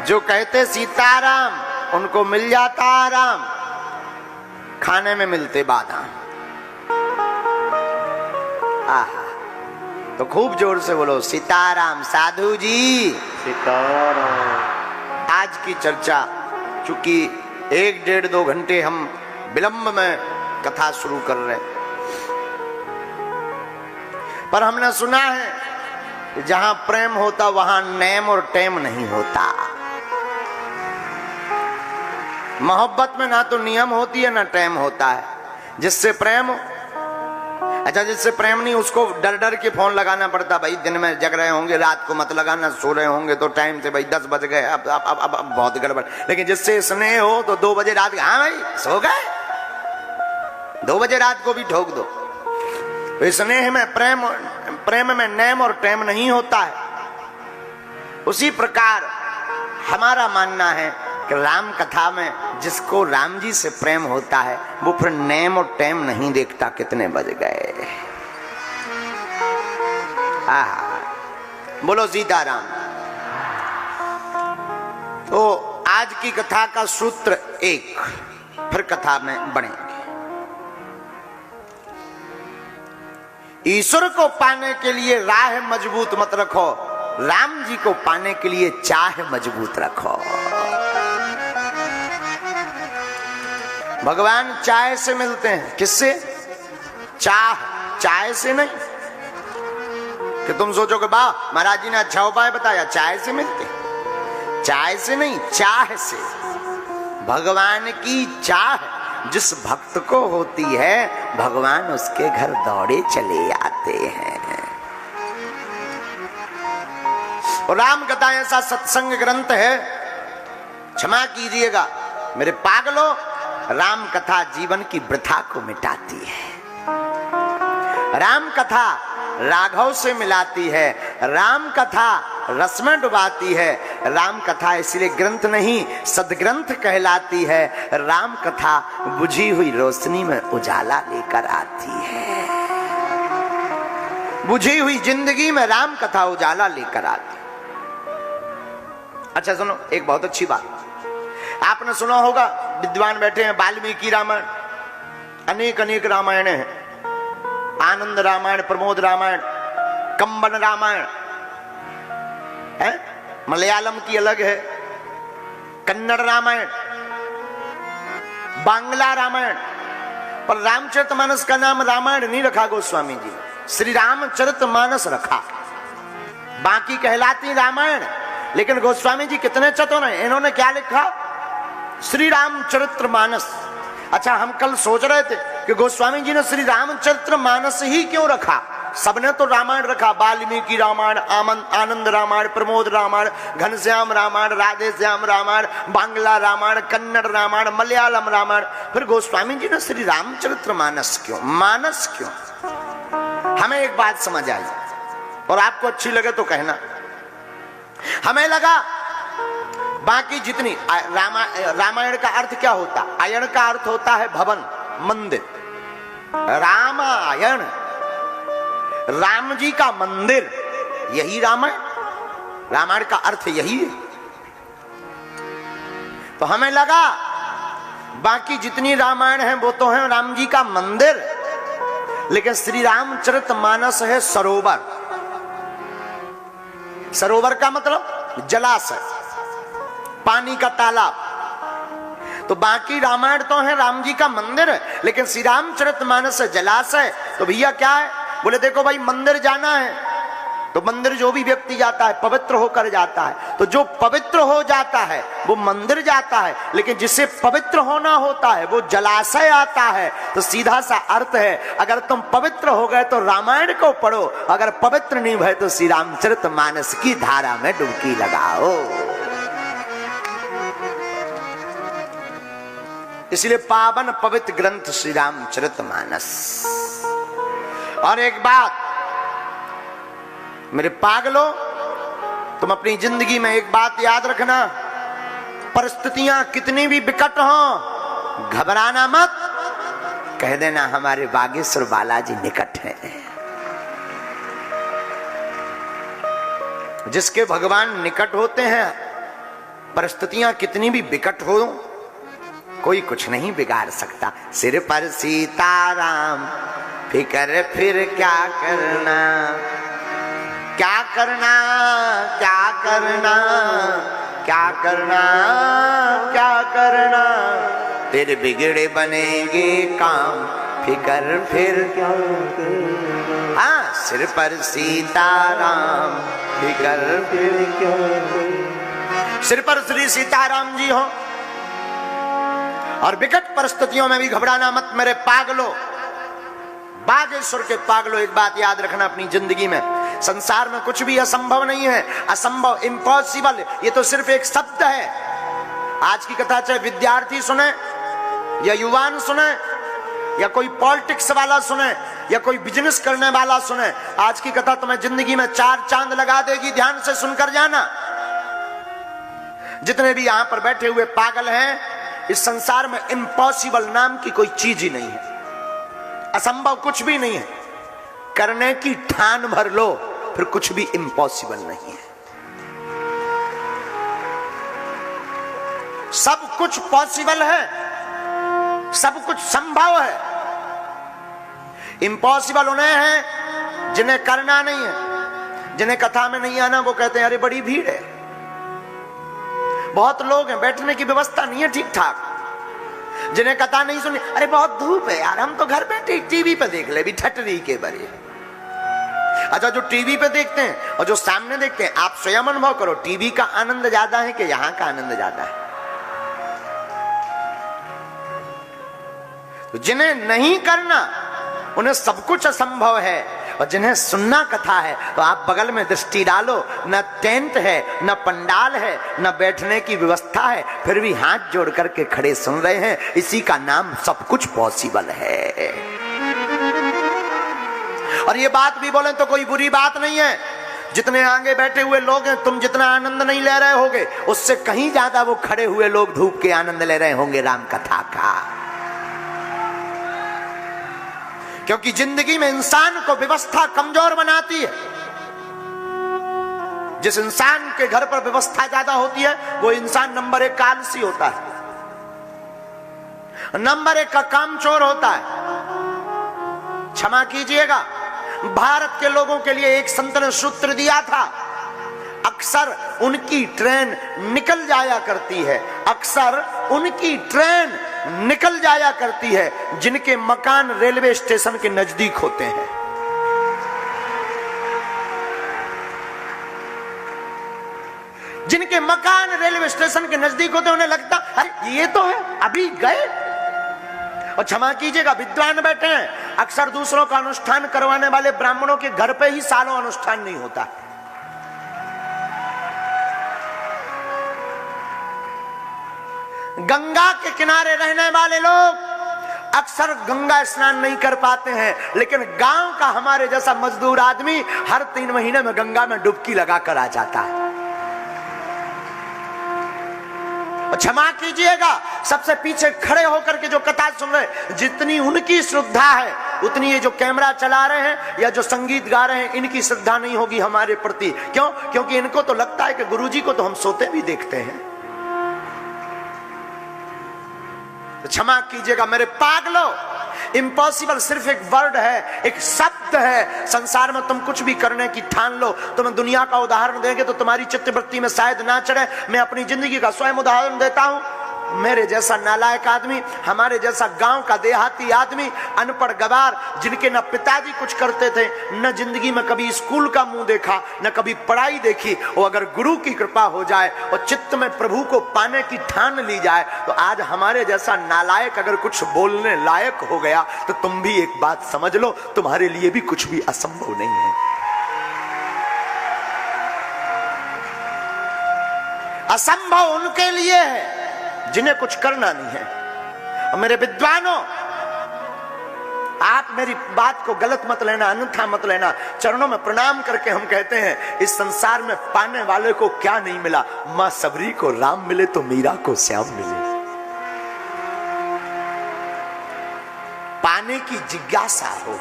जो कहते सीताराम उनको मिल जाता आराम, खाने में मिलते बादाम। आहा, तो खूब जोर से बोलो सीताराम। साधु जी सीताराम। आज की चर्चा, चूंकि 1 डेढ़ 2 घंटे हम विलंब में कथा शुरू कर रहे हैं, पर हमने सुना है कि जहां प्रेम होता वहां नेम और टेम नहीं होता। मोहब्बत में ना तो नियम होती है ना टेम होता है। जिससे प्रेम, अच्छा जिससे प्रेम नहीं उसको डर डर के फोन लगाना पड़ता, भाई दिन में जग रहे होंगे रात को मत लगाना, सो रहे होंगे तो टाइम से, भाई 10 बज गए अब बहुत गड़बड़। लेकिन जिससे स्नेह हो तो 2 बजे रात, हाँ भाई सो गए, 2 बजे रात को भी ठोक दो। तो स्नेह में प्रेम में नेम और टेम नहीं होता है। उसी प्रकार हमारा मानना है कि राम कथा में जिसको राम जी से प्रेम होता है वो फिर नेम और टेम नहीं देखता कितने बज गए। बोलो सीताराम। तो आज की कथा का सूत्र 1, फिर कथा में बढ़ेंगे। ईश्वर को पाने के लिए राह मजबूत मत रखो, राम जी को पाने के लिए चाह मजबूत रखो। भगवान चाय से मिलते हैं। किससे? चाय से नहीं कि तुम सोचो कि वाह महाराज जी ने अच्छा उपाय बताया, चाय से मिलते, चाय से नहीं, चाह से। भगवान की चाह जिस भक्त को होती है भगवान उसके घर दौड़े चले आते हैं। और राम कथा ऐसा सत्संग ग्रंथ है, क्षमा कीजिएगा मेरे पागलों, राम कथा जीवन की वृथा को मिटाती है। राम कथा राघव से मिलाती है, राम कथा रस में डुबाती है। राम कथा इसलिए ग्रंथ नहीं सदग्रंथ कहलाती है। राम कथा बुझी हुई रोशनी में उजाला लेकर आती है। बुझी हुई जिंदगी में राम कथा उजाला लेकर आती है। अच्छा सुनो, एक बहुत अच्छी बात आपने सुना होगा, विद्वान बैठे हैं, वाल्मीकि रामायण, अनेक रामायण हैं, आनंद रामायण, प्रमोद रामायण, कंबन रामायण है, मलयालम की अलग है, कन्नड़ रामायण, बांग्ला रामायण। पर रामचरितमानस का नाम रामायण नहीं रखा गोस्वामी जी, श्री रामचरितमानस रखा। बाकी कहलाती रामायण, लेकिन गोस्वामी जी कितने चतुर हैं, इन्होंने क्या लिखा? श्री रामचरितमानस। अच्छा, हम कल सोच रहे थे कि गोस्वामी जी ने श्री रामचरितमानस ही क्यों रखा? सबने तो रामायण रखा, वाल्मीकि रामायण, आनंद रामायण, प्रमोद रामायण, घनश्याम रामायण, राधे श्याम रामायण, बांग्ला रामायण, कन्नड़ रामायण, मलयालम रामायण। फिर गोस्वामी जी ने श्री रामचरितमानस क्यों? मानस क्यों? हमें एक बात समझ आई और आपको अच्छी लगे तो कहना। हमें लगा बाकी जितनी रामायण का अर्थ क्या होता? आयण का अर्थ होता है भवन, मंदिर। रामायण, राम जी का मंदिर, यही रामायण। रामायण का अर्थ यही है। तो हमें लगा बाकी जितनी रामायण है वो तो है राम जी का मंदिर, लेकिन श्री रामचरितमानस है सरोवर। सरोवर का मतलब जलाशय, पानी का तालाब। तो बाकी रामायण तो है राम जी का मंदिर, लेकिन श्री रामचरितमानस जलाशय। तो भैया क्या है? बोले देखो भाई, मंदिर जाना है तो मंदिर जो भी व्यक्ति जाता है पवित्र होकर जाता है। तो जो पवित्र हो जाता है वो मंदिर जाता है, लेकिन जिसे पवित्र होना होता है वो जलाशय आता है। तो सीधा सा अर्थ है, अगर तुम पवित्र हो गए तो रामायण को पढ़ो, अगर पवित्र नहीं भय तो श्री रामचरितमानस की धारा में डुबकी लगाओ। इसलिए पावन पवित्र ग्रंथ श्री रामचरितमानस। और एक बात मेरे पागलों, तुम अपनी जिंदगी में एक बात याद रखना, परिस्थितियां कितनी भी विकट हो घबराना मत, कह देना हमारे बागेश्वर बालाजी निकट हैं। जिसके भगवान निकट होते हैं परिस्थितियां कितनी भी विकट हो, कोई कुछ नहीं बिगाड़ सकता। सिर पर सीताराम, फिकर फिर क्या करना, क्या करना, क्या करना, क्या करना, क्या करना, तेरे बिगड़े बनेंगे काम, फिकर फिर क्या करना। हाँ, सिर पर सीताराम, फिकर फिर क्या करना। सिर पर श्री सीताराम जी हो और विकट परिस्थितियों में भी घबराना मत मेरे पागलो, बागेश्वर के पागलो। एक बात याद रखना अपनी जिंदगी में, संसार में कुछ भी असंभव नहीं है। असंभव, इम्पॉसिबल, ये तो सिर्फ एक शब्द है। आज की कथा चाहे विद्यार्थी सुने या युवान सुने या कोई पॉलिटिक्स वाला सुने या कोई बिजनेस करने वाला सुने, आज की कथा तुम्हें जिंदगी में 4 चांद लगा देगी। ध्यान से सुनकर जाना। जितने भी यहां पर बैठे हुए पागल हैं, इस संसार में इम्पॉसिबल नाम की कोई चीज ही नहीं है, असंभव कुछ भी नहीं है। करने की ठान भर लो, फिर कुछ भी इम्पॉसिबल नहीं है। सब कुछ पॉसिबल है, सब कुछ संभव है। इम्पॉसिबल उन्हें है जिन्हें करना नहीं है, जिन्हें कथा में नहीं आना। वो कहते हैं अरे बड़ी भीड़ है, बहुत लोग हैं, बैठने की व्यवस्था नहीं है ठीक ठाक। जिन्हें कथा नहीं सुनी, अरे बहुत धूप है यार, हम तो घर बैठे टीवी पे देख ले भी, ठटरी के बरे। अच्छा, जो टीवी पे देखते हैं और जो सामने देखते हैं, आप स्वयं अनुभव करो, टीवी का आनंद ज्यादा है कि यहां का आनंद ज्यादा है? तो जिन्हें नहीं करना उन्हें सब कुछ असंभव है, और जिन्हें सुनना कथा है तो आप बगल में दृष्टि डालो, न टेंट है, न पंडाल है, न बैठने की व्यवस्था है, फिर भी हाथ जोड़ करके खड़े सुन रहे हैं। इसी का नाम सब कुछ पॉसिबल है। और ये बात भी बोलें तो कोई बुरी बात नहीं है। जितने आगे बैठे हुए लोग हैं, तुम जितना आनंद नहीं ले रहे होगे, उससे कहीं ज्यादा वो खड़े हुए लोग धूप के आनंद ले रहे होंगे राम कथा का। क्योंकि जिंदगी में इंसान को व्यवस्था कमजोर बनाती है। जिस इंसान के घर पर व्यवस्था ज्यादा होती है, वो इंसान नंबर 1 आलसी होता है, नंबर 1 का कामचोर होता है। क्षमा कीजिएगा, भारत के लोगों के लिए एक संत ने सूत्र दिया था, अक्सर उनकी ट्रेन निकल जाया करती है, अक्सर उनकी ट्रेन निकल जाया करती है जिनके मकान रेलवे स्टेशन के नजदीक होते हैं। जिनके मकान रेलवे स्टेशन के नजदीक होते हैं, उन्हें लगता अरे ये तो है, अभी गए। और क्षमा कीजिएगा, विद्वान बैठे हैं, अक्सर दूसरों का अनुष्ठान करवाने वाले ब्राह्मणों के घर पे ही सालों अनुष्ठान नहीं होता। गंगा के किनारे रहने वाले लोग अक्सर गंगा स्नान नहीं कर पाते हैं, लेकिन गांव का हमारे जैसा मजदूर आदमी हर 3 महीने में गंगा में डुबकी लगाकर आ जाता है। क्षमा कीजिएगा, सबसे पीछे खड़े होकर के जो कथा सुन रहे, जितनी उनकी श्रद्धा है उतनी ये जो कैमरा चला रहे हैं या जो संगीत गा रहे हैं, इनकी श्रद्धा नहीं होगी हमारे प्रति। क्यों? क्योंकि इनको तो लगता है कि गुरुजी को तो हम सोते भी देखते हैं। तो क्षमा कीजिएगा मेरे पागलों, इम्पॉसिबल सिर्फ एक वर्ड है, एक शब्द है। संसार में तुम कुछ भी करने की ठान लो, तुम्हें दुनिया का उदाहरण देंगे तो तुम्हारी चित्तवृत्ति में शायद ना चढ़े। मैं अपनी जिंदगी का स्वयं उदाहरण देता हूं। मेरे जैसा नालायक आदमी, हमारे जैसा गांव का देहाती आदमी, अनपढ़ गवार, जिनके न पिताजी कुछ करते थे, न जिंदगी में कभी स्कूल का मुंह देखा, न कभी पढ़ाई देखी, और अगर गुरु की कृपा हो जाए और चित्त में प्रभु को पाने की ठान ली जाए, तो आज हमारे जैसा नालायक अगर कुछ बोलने लायक हो गया, तो तुम भी एक बात समझ लो, तुम्हारे लिए भी कुछ भी असंभव नहीं है। असंभव उनके लिए है जिन्हें कुछ करना नहीं है। और मेरे विद्वानों, आप मेरी बात को गलत मत लेना, अन्यथा मत लेना। चरणों में प्रणाम करके हम कहते हैं, इस संसार में पाने वाले को क्या नहीं मिला। मां सबरी को राम मिले तो मीरा को श्याम मिले। पाने की जिज्ञासा हो,